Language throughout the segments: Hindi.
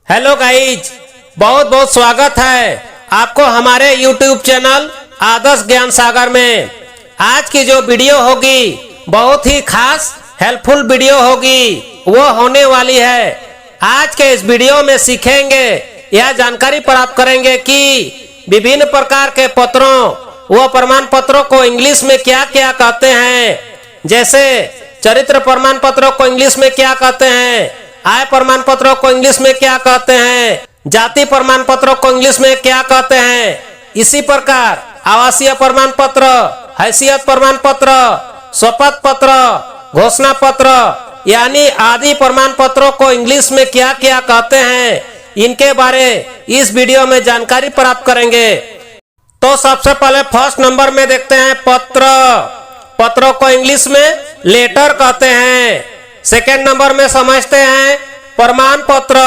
हेलो गाइज, बहुत बहुत स्वागत है आपको हमारे YouTube चैनल आदर्श ज्ञान सागर में। आज की जो वीडियो होगी बहुत ही खास हेल्पफुल वीडियो होगी, वो होने वाली है। आज के इस वीडियो में सीखेंगे, यह जानकारी प्राप्त करेंगे कि विभिन्न प्रकार के पत्रों व प्रमाण पत्रों को इंग्लिश में क्या क्या कहते हैं। जैसे चरित्र प्रमाण पत्रों को इंग्लिश में क्या कहते हैं, आय प्रमाण पत्रों को इंग्लिश में क्या कहते हैं, जाति प्रमाण पत्रों को इंग्लिश में क्या कहते हैं। इसी प्रकार आवासीय प्रमाण पत्र, हैसियत प्रमाण पत्र, शपथ पत्र, घोषणा पत्र यानी आदि प्रमाण पत्रों को इंग्लिश में क्या क्या कहते हैं, इनके बारे इस वीडियो में जानकारी प्राप्त करेंगे। तो सबसे पहले फर्स्ट नंबर में देखते हैं पत्र। पत्रों को इंग्लिश में लेटर कहते हैं। सेकेंड नंबर में समझते हैं प्रमाण पत्र।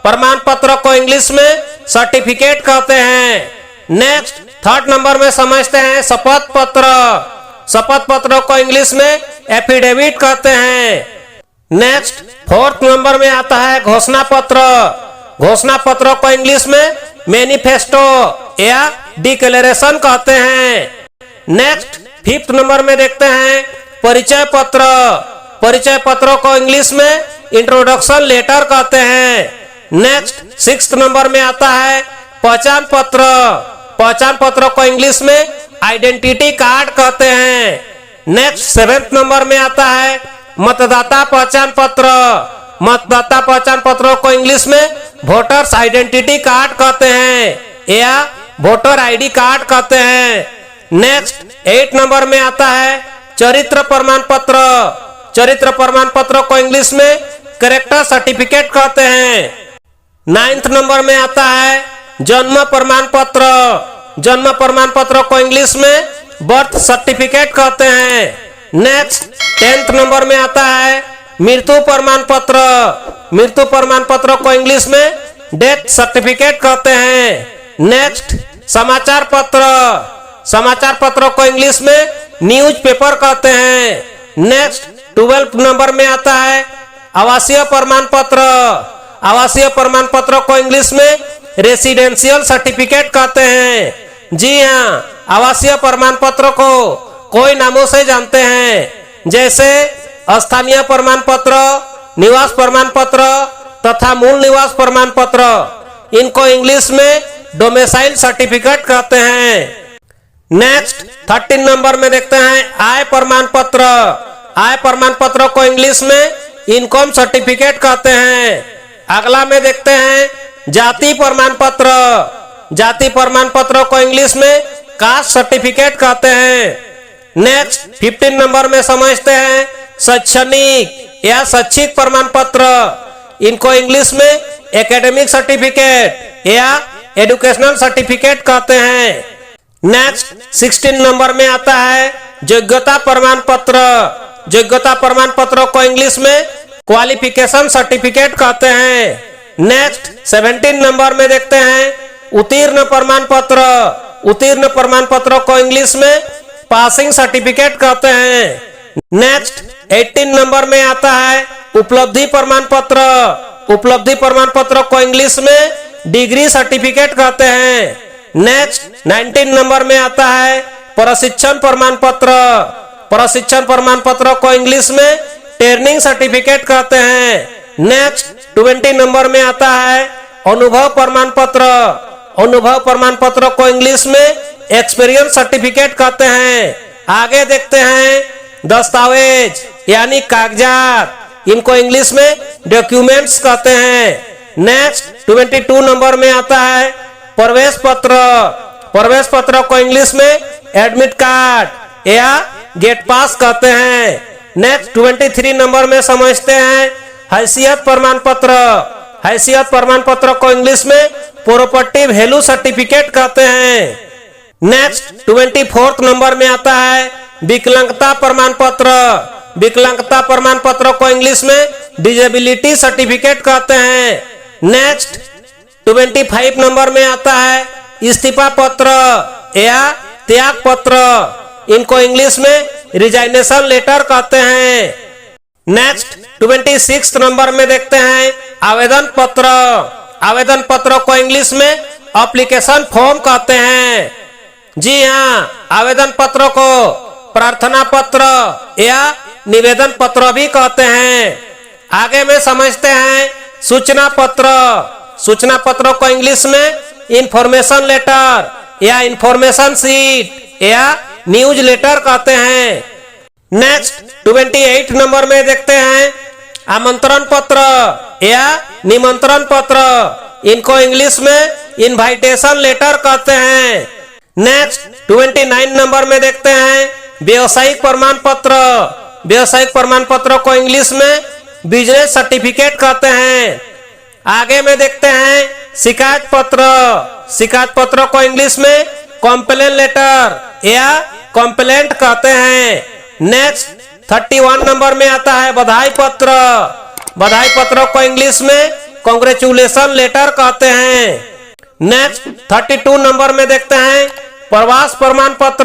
प्रमाण पत्र को इंग्लिश में सर्टिफिकेट कहते हैं। नेक्स्ट थर्ड नंबर में समझते हैं शपथ पत्र। शपथ पत्र को इंग्लिश में एफिडेविट कहते हैं। नेक्स्ट फोर्थ नंबर में आता है घोषणा पत्र। घोषणा पत्र को इंग्लिश में मैनिफेस्टो या डिक्लेरेशन कहते हैं। नेक्स्ट फिफ्थ नंबर में देखते हैं परिचय पत्र। परिचय पत्रों को इंग्लिश में इंट्रोडक्शन लेटर कहते हैं। नेक्स्ट सिक्स्थ नंबर में आता है पहचान पत्र। पहचान पत्रों को इंग्लिश में आइडेंटिटी कार्ड कहते हैं। नेक्स्ट सेवेंथ नंबर में आता है मतदाता पहचान पत्र। मतदाता पहचान पत्रों को इंग्लिश में वोटर्स आइडेंटिटी कार्ड कहते हैं या वोटर आईडी कार्ड कहते हैं। नेक्स्ट 8 नंबर में आता है चरित्र प्रमाण पत्र। चरित्र प्रमाण पत्र को इंग्लिश में कैरेक्टर सर्टिफिकेट कहते हैं। 9th नंबर में आता है जन्म प्रमाण पत्र। जन्म प्रमाण पत्र को इंग्लिश में बर्थ सर्टिफिकेट कहते हैं। नेक्स्ट 10th नंबर में आता है मृत्यु प्रमाण पत्र। मृत्यु प्रमाण पत्र को इंग्लिश में डेथ सर्टिफिकेट कहते हैं। नेक्स्ट समाचार पत्र। समाचार पत्रों को इंग्लिश में न्यूज़पेपर कहते हैं। नेक्स्ट 12th नंबर में आता है आवासीय प्रमाण पत्र। आवासीय प्रमाण पत्रों को इंग्लिश में रेसिडेंशियल सर्टिफिकेट कहते हैं। जी हाँ, आवासीय प्रमाण पत्रों को कई नामों से जानते हैं, जैसे स्थानीय प्रमाण पत्र, निवास प्रमाण पत्र तथा मूल निवास प्रमाण पत्र। इनको इंग्लिश में डोमिसाइल सर्टिफिकेट कहते हैं। नेक्स्ट 13 नंबर में देखते हैं आय प्रमाण पत्र। आय प्रमाण पत्रों को इंग्लिश में इनकम सर्टिफिकेट कहते हैं। अगला में देखते हैं जाति प्रमाण पत्र। जाति प्रमाण पत्रों को इंग्लिश में कास्ट सर्टिफिकेट कहते हैं। नेक्स्ट 15 नंबर में समझते हैं शैक्षणिक या शैक्षिक प्रमाण पत्र। इनको इंग्लिश में एकेडमिक सर्टिफिकेट या एजुकेशनल सर्टिफिकेट कहते हैं। नेक्स्ट 16 नंबर में आता है योग्यता प्रमाण पत्र। योग्यता प्रमाण पत्रों को इंग्लिश में क्वालिफिकेशन सर्टिफिकेट कहते हैं। नेक्स्ट 17 नंबर में देखते हैं उत्तीर्ण प्रमाण पत्र। उत्तीर्ण प्रमाण पत्रों को इंग्लिश में पासिंग सर्टिफिकेट कहते हैं। नेक्स्ट 18 नंबर में आता है उपलब्धि प्रमाण पत्र। उपलब्धि प्रमाण पत्रों को इंग्लिश में डिग्री सर्टिफिकेट कहते हैं। नेक्स्ट 19 नंबर में आता है प्रशिक्षण प्रमाण पत्र। प्रशिक्षण प्रमाण पत्रों को इंग्लिश में ट्रेनिंग सर्टिफिकेट कहते हैं। नेक्स्ट 20 नंबर में आता है अनुभव प्रमाण पत्र। अनुभव प्रमाण पत्रों को इंग्लिश में एक्सपीरियंस सर्टिफिकेट कहते हैं। आगे देखते हैं दस्तावेज यानी कागजात। इनको इंग्लिश में डॉक्यूमेंट्स कहते हैं। नेक्स्ट 22 नंबर में आता है प्रवेश पत्र। प्रवेश पत्र को इंग्लिश में एडमिट कार्ड या गेट पास कहते हैं। नेक्स्ट 23 नंबर में समझते हैं हैसियत प्रमाण पत्र। हैसियत प्रमाण पत्र को इंग्लिश में प्रॉपर्टी वैल्यू सर्टिफिकेट कहते हैं। नेक्स्ट 24th नंबर में आता है विकलांगता प्रमाण पत्र। विकलांगता प्रमाण पत्र को इंग्लिश में डिजेबिलिटी सर्टिफिकेट कहते हैं। नेक्स्ट 25 नंबर में आता है इस्तीफा पत्र या त्याग पत्र। इनको इंग्लिश में रिजाइनेशन लेटर कहते हैं। नेक्स्ट 26 नंबर में देखते हैं आवेदन पत्र। आवेदन पत्रों को इंग्लिश में एप्लीकेशन फॉर्म कहते हैं। जी हाँ, आवेदन पत्रों को प्रार्थना पत्र या निवेदन पत्र भी कहते हैं। आगे में समझते हैं सूचना पत्र। सूचना पत्रों को इंग्लिश में इंफॉर्मेशन लेटर या इंफॉर्मेशन शीट या न्यूज लेटर कहते हैं। नेक्स्ट 28 नंबर में देखते हैं आमंत्रण पत्र या निमंत्रण पत्र। इनको इंग्लिश में इनवाइटेशन लेटर कहते हैं। नेक्स्ट 29 नंबर में देखते हैं व्यवसायिक प्रमाण पत्र। व्यवसायिक प्रमाण पत्र को इंग्लिश में बिजनेस सर्टिफिकेट कहते हैं। आगे में देखते हैं शिकायत पत्र। शिकायत पत्र को इंग्लिश में कंप्लेंट लेटर या कंप्लेंट कहते हैं। नेक्स्ट 31 नंबर में आता है बधाई पत्र। बधाई पत्र को इंग्लिश में कांग्रेचुलेशन लेटर कहते हैं। नेक्स्ट 32 नंबर में देखते हैं प्रवास प्रमाण पत्र।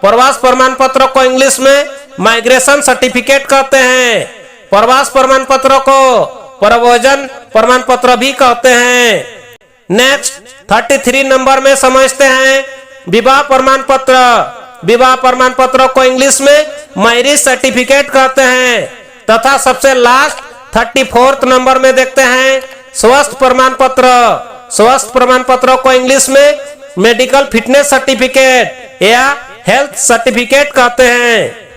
प्रवास प्रमाण पत्र को इंग्लिश में माइग्रेशन सर्टिफिकेट कहते हैं। प्रवास प्रमाण पत्र को प्रव्रजन प्रमाण पत्र भी कहते हैं। नेक्स्ट 33 नंबर में समझते हैं विवाह प्रमाण पत्र। विवाह प्रमाण पत्र को इंग्लिश में मैरिज सर्टिफिकेट कहते हैं। तथा सबसे लास्ट 34 नंबर में देखते हैं स्वास्थ्य प्रमाण पत्र। स्वास्थ्य प्रमाण पत्र को इंग्लिश में मेडिकल फिटनेस सर्टिफिकेट या हेल्थ सर्टिफिकेट कहते हैं।